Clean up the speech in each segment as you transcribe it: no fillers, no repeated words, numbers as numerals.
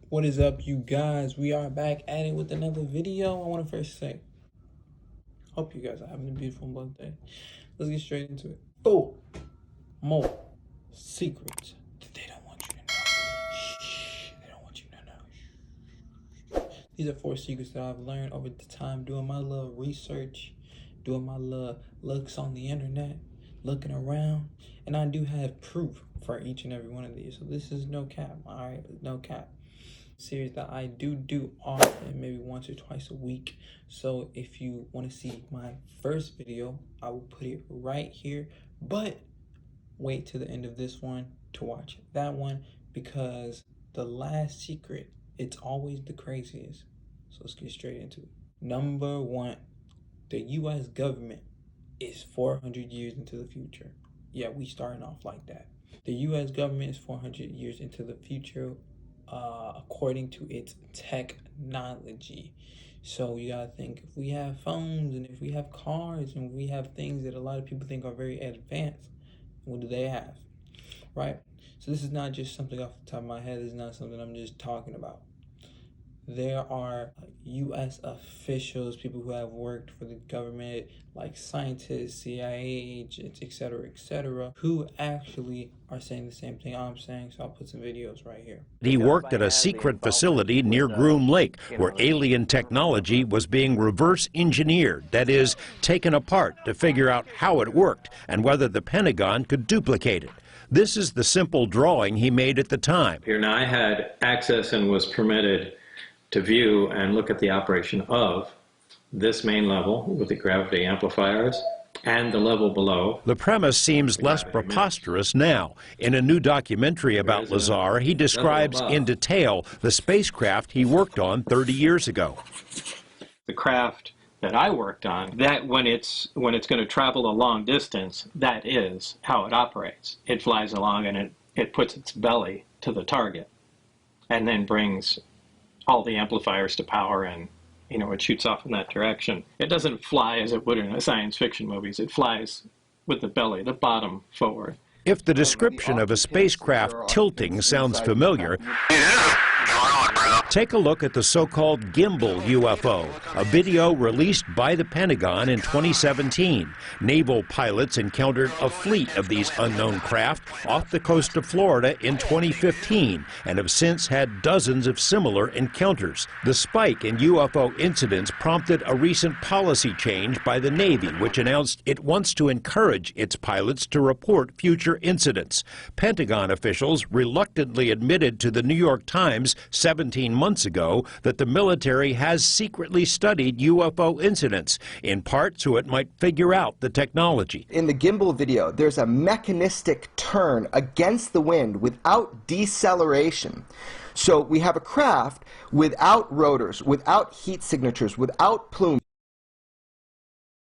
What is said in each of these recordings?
What is up, you guys? We are back at it with another video. I want to first say, hope you guys are having a beautiful blessed day. Let's get straight into it. 4 more secrets that they don't want you to know. Shh, they don't want you to know. These are 4 secrets that I've learned over the time doing my little research, doing my little looks on the internet, looking around, and I do have proof for each and every one of these. So this is no cap, all right? No cap. Series that I do often, maybe once or twice a week. So if you want to see my first video, I will put it right here, but wait till the end of this one to watch that one, because the last secret, it's always the craziest. So let's get straight into it. Number 1, the US government is 400 years into the future. Yeah, we starting off like that. The US government is 400 years into the future, according to its technology. So you gotta think, if we have phones and if we have cars and we have things that a lot of people think are very advanced, what do they have, right? So this is not just something off the top of my head. This is not something I'm just talking about. There are U.S. officials, people who have worked for the government, like scientists, CIA agents, etc., who actually are saying the same thing I'm saying. So I'll put some videos right here. He worked at a secret facility near Groom Lake where alien technology was being reverse engineered, that is, taken apart to figure out how it worked and whether the Pentagon could duplicate it. This is the simple drawing he made at the time. Here now, I had access and was permitted to view and look at the operation of this main level with the gravity amplifiers and the level below. The premise seems less preposterous now. In a new documentary about Lazar, he describes in detail the spacecraft he worked on 30 years ago. The craft that I worked on, that when it's going to travel a long distance, that is how it operates. It flies along and it puts its belly to the target and then brings all the amplifiers to power, and it shoots off in that direction. It doesn't fly as it would in a science fiction movies. It flies with the belly, the bottom forward. If the description of a spacecraft tilting sounds familiar, take a look at the so-called gimbal UFO, a video released by the Pentagon in 2017. Naval pilots encountered a fleet of these unknown craft off the coast of Florida in 2015 and have since had dozens of similar encounters. The spike in UFO incidents prompted a recent policy change by the Navy, which announced it wants to encourage its pilots to report future incidents. Pentagon officials reluctantly admitted to the New York Times 17 months ago that the military has secretly studied UFO incidents, in part so it might figure out the technology. In the gimbal video, there's a mechanistic turn against the wind without deceleration. So we have a craft without rotors, without heat signatures, without plumes.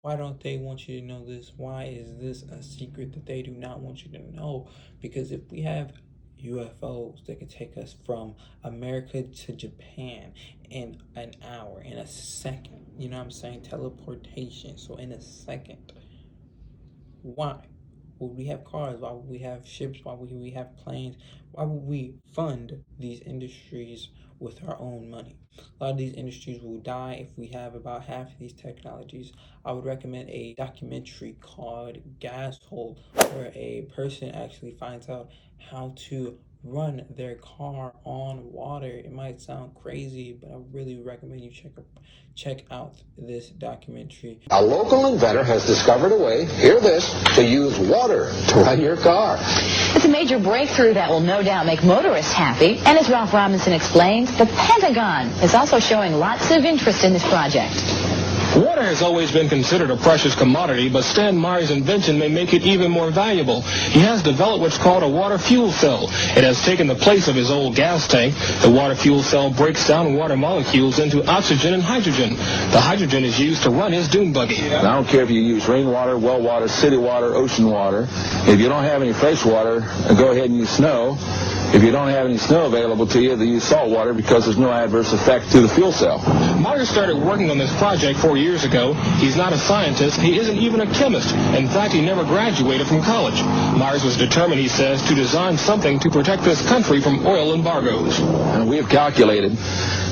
Why don't they want you to know this? Why is this a secret that they do not want you to know? Because if we have UFOs that can take us from America to Japan in an hour, in a second, you know what I'm saying? Teleportation. So in a second, why would we have cars? Why would we have ships? Why would we have planes? Why would we fund these industries with our own money? A lot of these industries will die if we have about half of these technologies. I would recommend a documentary called Gas Hole, where a person actually finds out how to run their car on water. It might sound crazy, but I really recommend you check out this documentary. A local inventor has discovered a way, hear this, to use water to run your car. It's a major breakthrough that will no doubt make motorists happy. And as Ralph Robinson explains, the Pentagon is also showing lots of interest in this project. Water has always been considered a precious commodity, but Stan Meyer's invention may make it even more valuable. He has developed what's called a water fuel cell. It has taken the place of his old gas tank. The water fuel cell breaks down water molecules into oxygen and hydrogen. The hydrogen is used to run his dune buggy. I don't care if you use rainwater, well water, city water, ocean water. If you don't have any fresh water, go ahead and use snow. If you don't have any snow available to you, they use salt water because there's no adverse effect to the fuel cell. Myers started working on this project 4 years ago. He's not a scientist. He isn't even a chemist. In fact, he never graduated from college. Myers was determined, he says, to design something to protect this country from oil embargoes. And we have calculated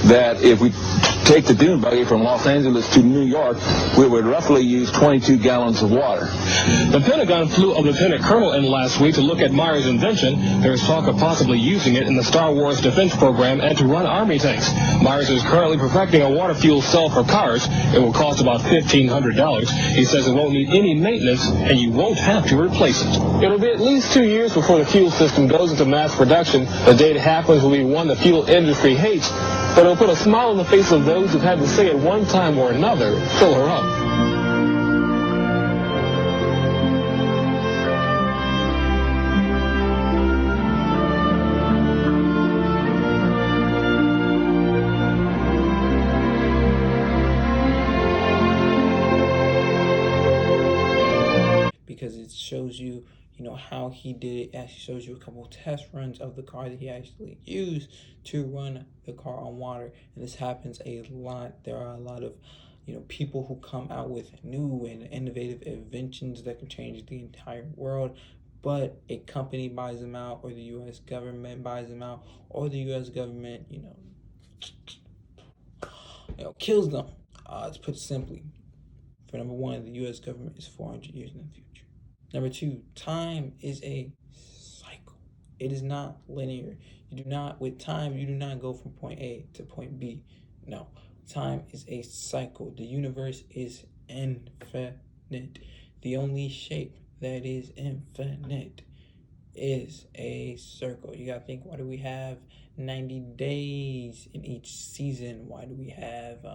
that if we take the dune buggy from Los Angeles to New York, we would roughly use 22 gallons of water. The Pentagon flew a lieutenant colonel in last week to look at Myers' invention. There's talk of possibly using it in the Star Wars defense program and to run Army tanks. Myers is currently perfecting a water fuel cell for cars. It will cost about $1,500. He says it won't need any maintenance, and you won't have to replace it. It'll be at least 2 years before the fuel system goes into mass production. The day it happens will be one the fuel industry hates, but it'll put a smile on the face of those who've had to say at one time or another, fill her up. Because it shows you, how he did it. Actually shows you a couple of test runs of the car that he actually used to run the car on water. And this happens a lot. There are a lot of, people who come out with new and innovative inventions that can change the entire world. But a company buys them out, or the U.S. government buys them out, or the U.S. government, kills them. To put it simply, for number one, the U.S. government is 400 years in the future. Number two, time is a cycle. It is not linear. With time, you do not go from point A to point B. No, time is a cycle. The universe is infinite. The only shape that is infinite is a circle. You gotta think, why do we have 90 days in each season? Why do we have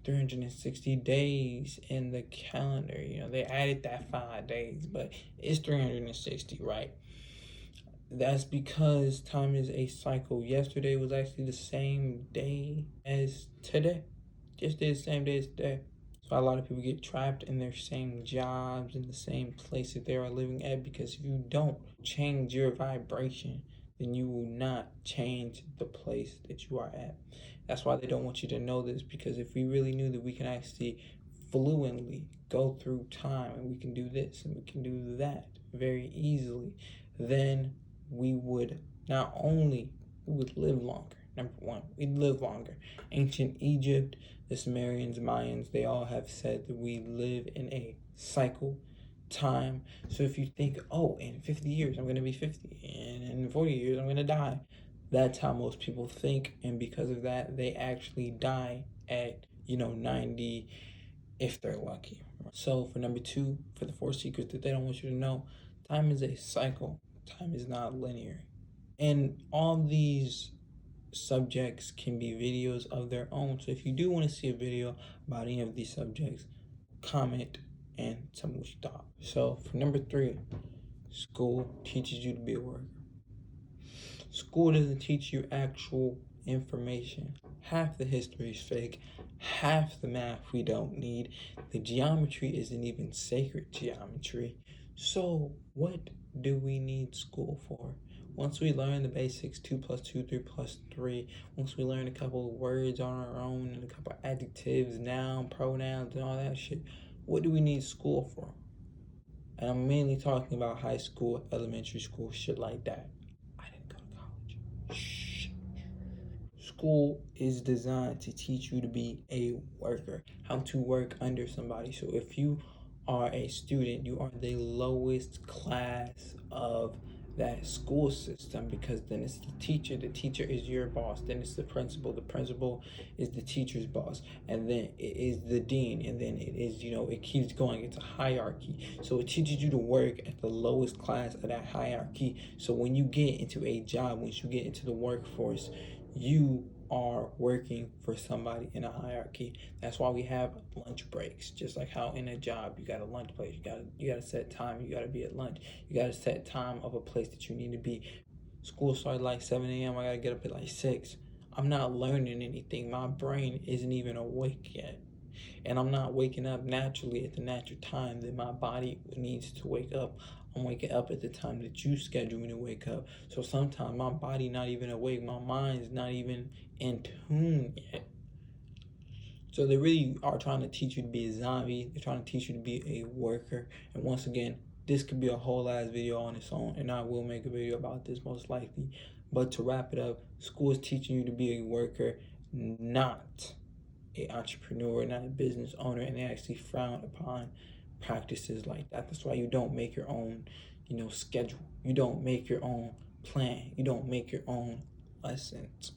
360 days in the calendar? They added that 5 days, but it's 360, right? That's because time is a cycle. Yesterday was actually the same day as today. Yesterday is the same day as today. So a lot of people get trapped in their same jobs, in the same place that they are living at, because if you don't change your vibration, then you will not change the place that you are at. That's why they don't want you to know this, because if we really knew that we can actually fluently go through time, and we can do this and we can do that very easily, then we would not only live longer. Number one, we'd live longer. Ancient Egypt, the Sumerians, Mayans, they all have said that we live in a cycle time. So if you think, in 50 years I'm going to be 50, and in 40 years I'm going to die, that's how most people think. And because of that, they actually die at 90 if they're lucky. So for number two, for the 4 secrets that they don't want you to know, time is a cycle. Time is not linear. And all these subjects can be videos of their own. So if you do want to see a video about any of these subjects, comment and tell me what you thought. So for number 3, school teaches you to be a worker. School doesn't teach you actual information. Half the history is fake. Half the math we don't need. The geometry isn't even sacred geometry. So what do we need school for? Once we learn the basics, 2 + 2, 3 + 3, once we learn a couple of words on our own and a couple of adjectives, noun, pronouns, and all that shit, what do we need school for? And I'm mainly talking about high school, elementary school, shit like that. I didn't go to college. Shh. School is designed to teach you to be a worker, how to work under somebody. So if you are a student, you are the lowest class of that school system, because then it's the teacher is your boss, then it's the principal is the teacher's boss, and then it is the dean, and then it is, it keeps going. It's a hierarchy. So it teaches you to work at the lowest class of that hierarchy. So when you get into a job, once you get into the workforce, you are working for somebody in a hierarchy. That's why we have lunch breaks. Just like how in a job you got a lunch place, you gotta set time, you gotta be at lunch, you gotta set time of a place that you need to be. School started like 7 a.m. I gotta get up at like 6. I'm not learning anything. My brain isn't even awake yet, and I'm not waking up naturally at the natural time that my body needs to wake up. I'm waking up at the time that you schedule me to wake up. So sometimes my body not even awake, my mind's not even in tune yet. So they really are trying to teach you to be a zombie. They're trying to teach you to be a worker. And once again, this could be a whole ass video on its own, and I will make a video about this most likely. But to wrap it up, school is teaching you to be a worker, not an entrepreneur, not a business owner, and they actually frown upon practices like that. That's why you don't make your own, schedule. You don't make your own plan. You don't make your own lessons.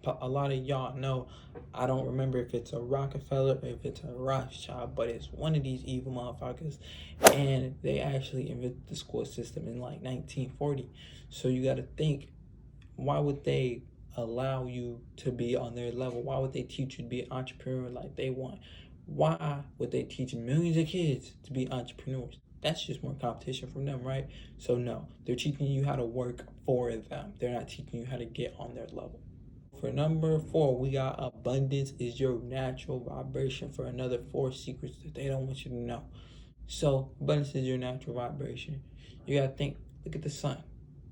A lot of y'all know, I don't remember if it's a Rockefeller or if it's a Rothschild, but it's one of these evil motherfuckers, and they actually invented the school system in like 1940. So you got to think, why would they allow you to be on their level? Why would they teach you to be an entrepreneur like they want? Why would they teach millions of kids to be entrepreneurs? That's just more competition from them, right? So no, they're teaching you how to work for them. They're not teaching you how to get on their level. For number 4, we got abundance is your natural vibration, for another 4 secrets that they don't want you to know. So abundance is your natural vibration. You gotta think, look at the sun.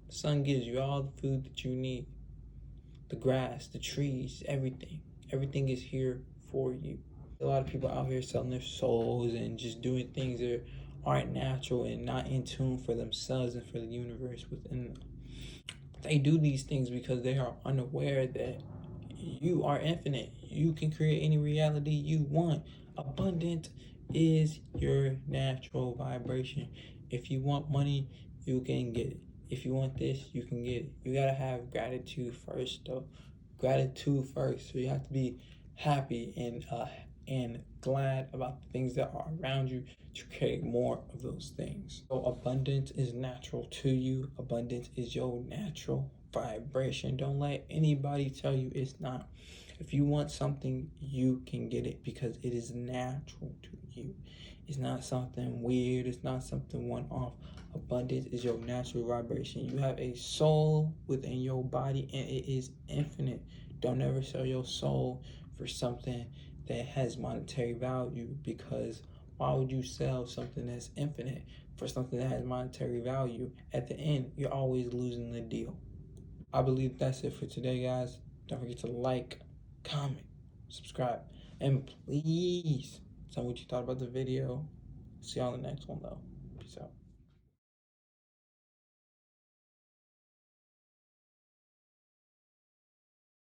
The sun gives you all the food that you need. The grass, the trees, everything. Everything is here for you. A lot of people out here selling their souls and just doing things that aren't natural and not in tune for themselves and for the universe within them. They do these things because they are unaware that you are infinite. You can create any reality you want. Abundant is your natural vibration. If you want money, you can get it. If you want this, you can get it. You gotta have gratitude first, though. Gratitude first. So you have to be happy and glad about the things that are around you to create more of those things. So abundance is natural to you. Abundance is your natural vibration. Don't let anybody tell you it's not. If you want something, you can get it because it is natural to you. It's not something weird. It's not something one-off. Abundance is your natural vibration. You have a soul within your body, and it is infinite. Don't ever sell your soul for something that has monetary value, because why would you sell something that's infinite for something that has monetary value? At the end, you're always losing the deal. I believe that's it for today, guys. Don't forget to like, comment, subscribe, and please tell me what you thought about the video. See y'all in the next one, though. Peace out.